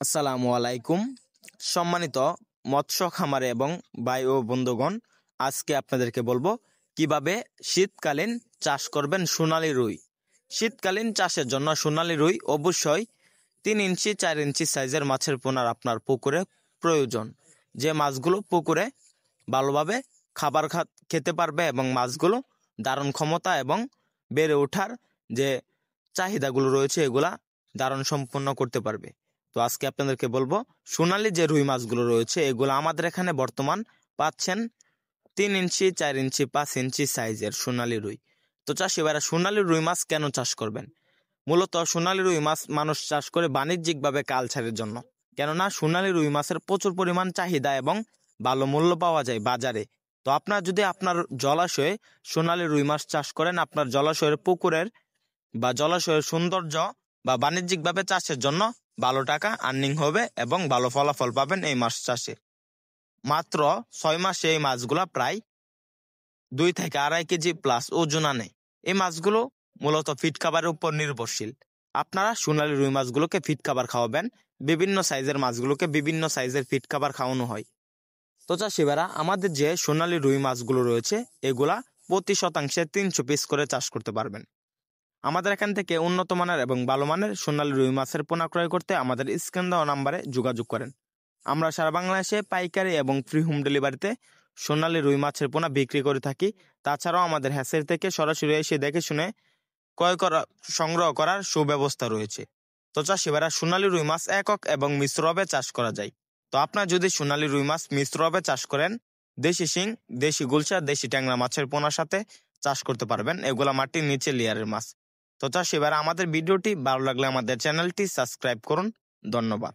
আসসালামু আলাইকুম। সম্মানিত মৎস্য খামারে এবং ভাই ও বন্ধুগণ, আজকে আপনাদেরকে বলবো কিভাবে শীতকালীন চাষ করবেন সোনালী রুই। শীতকালীন চাষের জন্য সোনালী রুই অবশ্যই 3 ইঞ্চি 4 ইঞ্চি সাইজের মাছের পোনার আপনার পুকুরে প্রয়োজন, যে মাছগুলো পুকুরে ভালোভাবে খাবার খেতে পারবে এবং মাছগুলো ধারণ ক্ষমতা এবং বেড়ে ওঠার যে চাহিদাগুলো রয়েছে এগুলা ধারণ সম্পন্ন করতে পারবে। তো আজকে আপনাদেরকে বলবো সোনালী যে রুই মাছগুলো রয়েছে এগুলো আমাদের এখানে বর্তমান পাচ্ছেন 3 ইঞ্চি 4 ইঞ্চি 5 ইঞ্চি সাইজের সোনালী রুই। তো চাষি ভাইরা সোনালী রুই মাছ কেন চাষ করবেন? মূলত সোনালী রুই মাছ মানুষ চাষ করে বাণিজ্যিকভাবে কালচারের জন্য, কেননা সোনালী রুই মাছের প্রচুর পরিমাণ চাহিদা এবং ভালো মূল্য পাওয়া যায় বাজারে। তো আপনার যদি আপনার জলাশয়ে সোনালী রুই মাছ চাষ করেন, আপনার জলাশয়ের পুকুরের বা জলাশয়ের সৌন্দর্য বা বাণিজ্যিকভাবে চাষের জন্য ভালো টাকা আর্নিং হবে এবং ভালো ফলাফল পাবেন এই মাছ চাষে। মাত্র 6 মাসে এই মাছগুলা প্রায় 2 থেকে 2.5 কেজি প্লাস ওজন আনে। এই মাছগুলো মূলত ফিড খাবারের উপর নির্ভরশীল। আপনারা সোনালী রুই মাছগুলোকে ফিড খাবার খাওয়াবেন, বিভিন্ন সাইজের মাছগুলোকে বিভিন্ন সাইজের ফিড খাবার খাওয়ানো হয়। তো চাষিভাইরা, আমাদের যে সোনালী রুই মাছগুলো রয়েছে এগুলা প্রতি শতাংশে 300 পিস করে চাষ করতে পারবেন। আমাদের এখান থেকে উন্নত মানের এবং ভালো মানের সোনালী রুই মাছের পোনা ক্রয় করতে আমাদের স্ক্রিন দেওয়া নাম্বারে যোগাযোগ করেন। আমরা সারা বাংলাদেশে পাইকারি এবং ফ্রি হোম ডেলিভারিতে সোনালী রুই মাছের পোনা বিক্রি করে থাকি। তাছাড়াও আমাদের হ্যাচারি থেকে সরাসরি এসে দেখে শুনে সংগ্রহ করার সুব্যবস্থা রয়েছে। তো চাষিভাইরা, সোনালী রুই মাছ একক এবং মিশ্রভাবে চাষ করা যায়। তো আপনার যদি সোনালী রুই মাছ মিশ্রভাবে চাষ করেন, দেশি শিং, দেশি গুলশা, দেশি ট্যাংরা মাছের পোনার সাথে চাষ করতে পারবেন। এগুলা মাটির নিচে লেয়ারের মাছ। তো চাষিভাইরা, আমাদের ভিডিওটি ভালো লাগলে আমাদের চ্যানেলটি সাবস্ক্রাইব করুন। ধন্যবাদ।